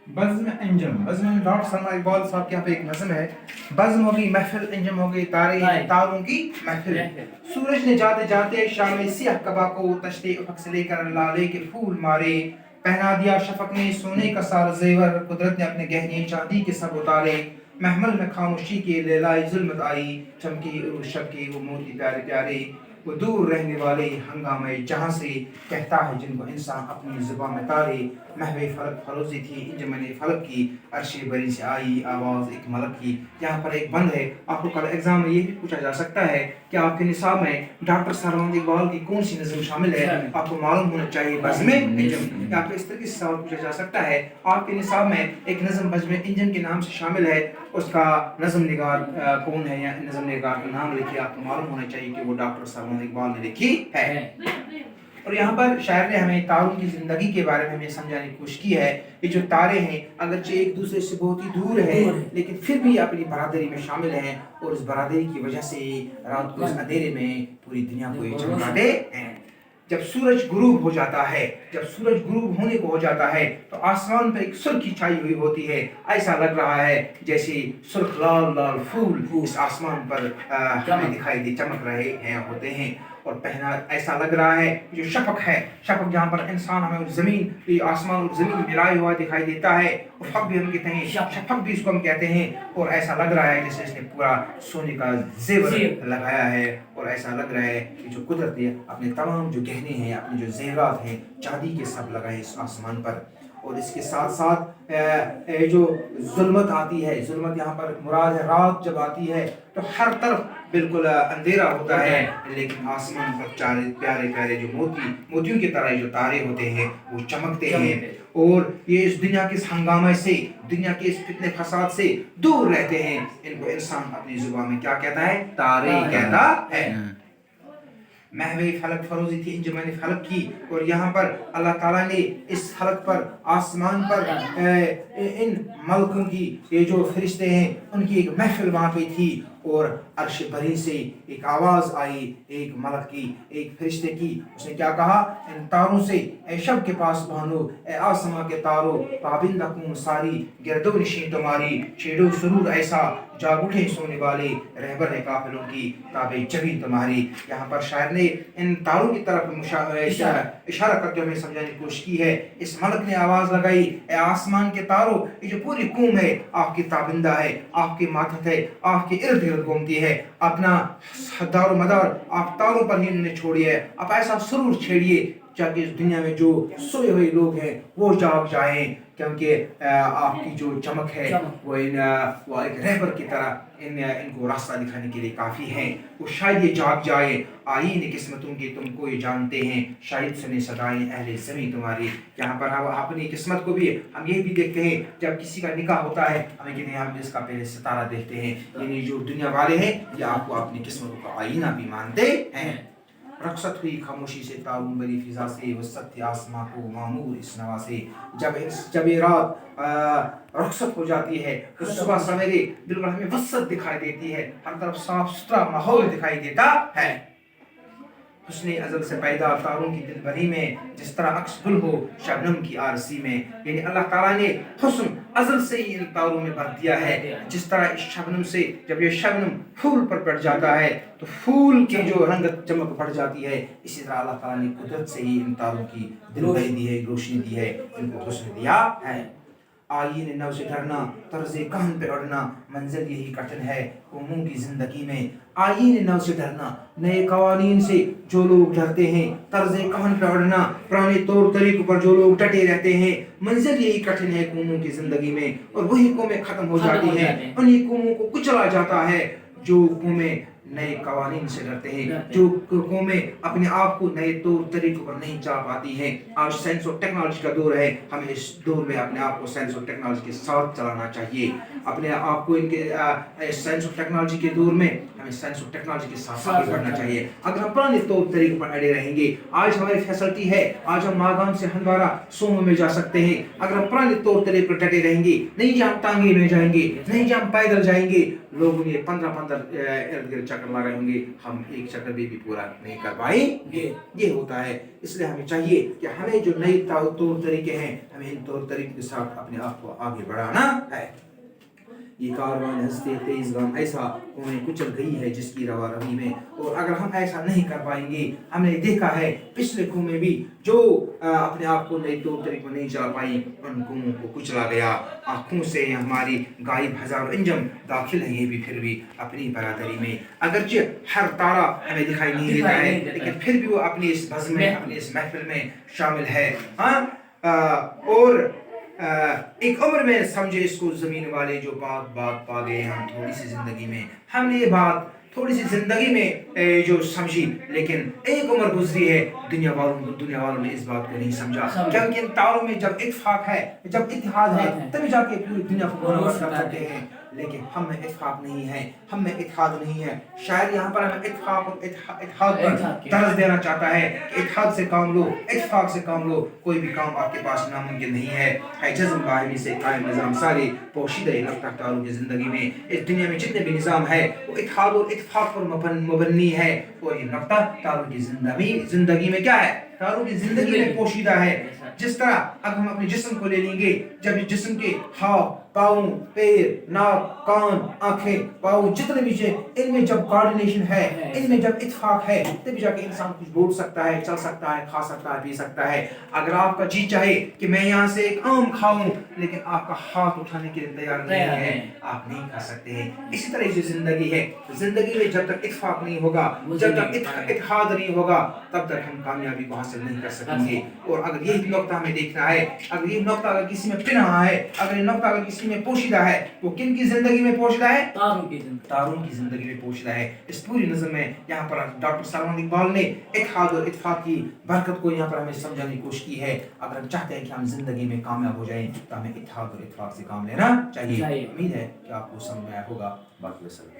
बज़्म अंजम, बज़्म में डॉक्टर सलमा इकबाल साहब के यहाँ पे एक नज़म है। बज़्म हो गई महफिल, अंजम हो गई तारे, तारों की महफिल। सूरज ने जाते जाते शाम सियाह कबा को तश्ते उफक से लेकर लाले के फूल मारे। पहना दिया शफक ने सोने का सारा जेवर, कुदरत ने अपने गहने चांदी के सब उतारे। महमल में खामोशी के लेलाई जुल्मत आई, चमकी उस शब के वो मोती प्यारे प्यारे। वो दूर रहने वाले हंगामे जहाँ से कहता है जिनको इंसान अपनी जुबान में तारे। महवे फलक फरोजी थी इंजमन फलक की, अर्शे बरी से आई आवाज़ एक मलक की। यहाँ पर एक बंद है। आपको कल एग्जाम में ये भी पूछा जा सकता है कि आपके निसाब में डॉक्टर सरवंद इकबाल की कौन सी नज़म शामिल है। आपको मालूम होना चाहिए बज़्म अंजम। यहाँ पे इस तरह से सवाल पूछा जा सकता है, आपके निसाब में एक नज़म बज़्म अंजम के नाम से शामिल है, उसका नज़म निगार कौन है या नज़म निगार का नाम लिखिए। आपको मालूम होना चाहिए कि वो डॉक्टर सरवंद इकबाल ने लिखी है। और यहाँ पर शायर ने हमें तारों की ज़िंदगी के बारे में हमें समझाने की कोशिश की है। ये जो तारे हैं अगरचे एक दूसरे से बहुत ही दूर है, लेकिन फिर भी अपनी बरादरी में शामिल हैं, और इस बरादरी की वजह से रात को इस अंधेरे में पूरी दुनिया को ये चमकाते हैं। जब सूरज गुरूब हो जाता है, जब सूरज गुरूब होने को हो जाता है तो आसमान पर एक सुर्खी छाई हुई होती है। ऐसा लग रहा है जैसे सुर्ख लाल लाल फूल इस आसमान पर हमें दिखाई दे चमक रहे हैं होते हैं। और पहना ऐसा लग रहा है जो शफक है, शफक जहाँ पर इंसान हमें ज़मीन आसमान और ज़मीन मिलाया हुआ दिखाई देता है, फक भी हम कहते हैं, शफक भी इसको हम कहते हैं। और ऐसा लग रहा है जैसे इसने पूरा सोने का जेवर लगाया है, और ऐसा लग रहा है कि जो कुदरत ने अपने तमाम जो गहने हैं, अपने जो जेवरात हैं चांदी के सब लगाए इस आसमान पर। और इसके साथ साथ जो जुल्मत आती है, जुल्मत यहाँ पर मुराद है रात जब आती है तो हर तरफ बिल्कुल अंधेरा होता है, लेकिन आसमान पर प्यारे प्यारे जो मोतियों की तरह जो तारे होते हैं वो चमकते हैं। और ये इस दुनिया के इस हंगामे से, दुनिया के इस फितने फसाद से दूर रहते हैं। इनको इंसान अपनी जुबान में क्या कहता है? तारे कहता है। महवे फलक फरोजी थी इंजमन फलक की। और यहाँ पर अल्लाह ताला ने इस फलक पर, आसमान पर इन मलकों की ये जो फरिश्ते हैं उनकी एक महफिल वहाँ पे थी। और अर्श बरी से एक आवाज़ आई एक मलक की, एक फरिश्ते की। उसने क्या कहा? इन तारों से, ए शब के पास बहनो, ए आसमां के तारों, पाबिंदा कूम सारी गिरदो निशी तुम्हारी, छेड़ो सुरूर ऐसा जाग उठे सोने वाले, रहबर है काफिलों की ताबे जबी तुम्हारी। यहाँ पर शायर ने इन तारों की तरफ इशारा करते हुए समझाने की कोशिश की है। इस मलक ने आवाज़ लगाई, ए आसमान के तारों, ये जो पूरी कौम है आपकी ताबिंदा है, आपके मातहत है, आपके इर्द गिर्द घूमती है। अपना दारो मदार आप तारों पर ही उन्हें छोड़िए। आप ऐसा सुरूर छेड़िए ताकि इस दुनिया में जो सोए हुए लोग हैं वो जाग जाएं, क्योंकि आपकी जो चमक है वो एक रहबर की तरह इनको रास्ता दिखाने के लिए काफ़ी है। वो शायद ये जाग जाए। आईने किस्मतों की तुम कोई जानते हैं, शायद सुने सदाएं अहले ज़मीं तुम्हारी। यहाँ पर हम अपनी किस्मत को भी हम ये भी देखते हैं, जब किसी का निकाह होता है हमें कहते हैं हम इसका पहले सितारा देखते हैं। यानी जो दुनिया वाले हैं ये आपको अपनी किस्मतों का आईना भी मानते हैं। रखसत हुई खामोशी से तारून बरी फिजा से, वसत थी आसमां को मामूर इस नवा से। जब ये रात रखसत हो जाती है तो सुबह सवेरे बिल्कुल हमें वसत दिखाई देती है, हर तरफ साफ सुथरा माहौल दिखाई देता है। हुस्ने अज़ल से पैदा तारों की दिलबरी में, जिस तरह अक्स गुल हो शबनम की आरसी में। यानी अल्लाह ताला ने हुस्न अज़ल से ही इन तारों में भर दिया है। जिस तरह इस शबनम से जब ये शबनम फूल पर पड़ जाता है तो फूल की जो रंगत चमक बढ़ जाती है, इसी तरह अल्लाह ताला ने कुदरत से ही इन तारों की दिलबरी दी है, रोशनी दी है, इनको हुस्न दिया है। आईने नव से डरना, तर्ज़े कहन पे अड़ना, मंजिल यही कठिन है कौमों की ज़िंदगी में। आईने नव से डरना, नए कवानीन से जो लोग डरते हैं, तर्ज़े कहन पे अड़ना, पुराने तौर तरीकों पर जो लोग डटे रहते हैं, मंजिल यही कठिन है कौमों की ज़िंदगी में। और वही कौमें ख़त्म हो जाती हैं, उन्हीं कौमों को कुचला जाता है जो कौमें नए कवानीन से डरते हैं, जो कौमें अपने आप को नए तौर तरीकों पर नहीं चला पाती हैं। आज साइंस और टेक्नोलॉजी का दौर है, हमें इस दौर में अपने आप को साइंस और टेक्नोलॉजी के साथ चलाना चाहिए। अपने आप को इनके साइंस और टेक्नोलॉजी के दौर में हमें साइंस और टेक्नोलॉजी के साथ आगे बढ़ना चाहिए। अगर हम पुराने तौर तरीके पर अड़े रहेंगे, आज हमारी फैसिलिटी है, आज हम मागाम से हंदवारा सोमो में जा सकते हैं। अगर हम पुराने तौर तरीके पर डटे रहेंगे, नहीं जी हम टांगे में जाएंगे, नहीं जी हम पैदल जाएंगे, लोगों ने 15 इर्द गिर्द चक्कर लगाए होंगे, हम एक चक्कर भी पूरा नहीं कर पाएंगे। ये होता है। इसलिए हमें चाहिए कि हमें जो नए तौर तरीके हैं, हमें इन तौर तरीके के साथ अपने आप को आगे बढ़ाना है। ये कारवान हंसते तेज गाम ऐसा कौन कुचल गई है जिसकी रवा रवी में। और अगर हम ऐसा नहीं कर पाएंगे, हमने देखा है पिछले कुओं में भी जो अपने आप को नए तौर तरीकों नहीं चला पाई, उन कुओं को कुचला गया। आंखों से हमारी गायब हजारों इंजम दाखिल है, ये भी फिर भी अपनी बरादरी में। अगरचे हर तारा हमें दिखाई नहीं देता है, लेकिन फिर भी वो अपनी इस बज़्म में, अपनी इस महफिल में शामिल है। और एक उम्र में समझे इसको जमीन वाले जो बात पा गए हम थोड़ी सी जिंदगी में। हमने ये बात थोड़ी सी जिंदगी में जो समझी, लेकिन एक उम्र गुजरी है, दुनिया वालों ने इस बात को नहीं समझा। क्योंकि इन तारों में जब इत्तेफाक है, जब इत्तेहाद है, तभी जाके पूरी दुनिया को मुनव्वर कर सकते हैं। लेकिन हम में इत्तेफाक नहीं है, हम में इत्तेहाद नहीं है। शायद यहाँ पर हमें इत्तेफाक और इत्तेहाद पर दर्ज देना चाहता है कि इत्तेहाद से काम लो, इत्तेफाक से काम लो। कोई भी काम आपके पास नामुमकिन नहीं है। जज़्म बाहरी से कायम निज़ाम सारे पोशीदा रफ्तारों की ज़िंदगी में, इस दुनिया में जितने भी निज़ाम है वो इत्तेहाद और इत्तेफाक पर मुबन्नी है। और ये नुक्ता तारों की ज़िंदगी में क्या है? तारों की ज़िंदगी में पोशीदा है। जिस तरह अब हम अपने जिस्म को ले लेंगे, जब जिस्म के हाथ, पाँव, पैर, नाक, कान, आंखें, पाँव जितने भी इनमें जब कोऑर्डिनेशन है, इनमें जब इत्तेफाक है, तभी जाके इंसान कुछ बोल सकता है, चल सकता है, खा सकता है, पी सकता है। अगर आपका जी चाहे कि मैं यहाँ से एक आम खाऊं, लेकिन आपका हाथ उठाने के लिए तैयार नहीं है, आप नहीं खा सकते हैं। इसी तरह से जिंदगी है। जिंदगी में जब तक इत्तेफाक नहीं होगा, जब तक इत्तेहाद नहीं होगा, तब तक हम कामयाबी को हासिल नहीं कर सकेंगे। और अगर यही नुक्ता हमें देखना है, अगर ये नुक्ता अगर किसी में पिन रहा है, अगर ये नुक्ता अगर किसी में पोशीदा है, वो किन की जिंदगी में पोशीदा है? तारों की जिंदगी में पोशीदा है। इस पूरी नज़म में यहाँ पर डॉक्टर सलमान इकबाल ने इत्तेहाद और इत्तेफाक की बरकत को यहाँ पर हमें समझाने की कोशिश की है। अगर हम चाहते हैं कि हम जिंदगी में कामयाब हो जाएं, तो हमें इत्तेहाद और इत्तेफाक से काम लेना चाहिए। उम्मीद है कि आपको समझ में आया होगा। बाकी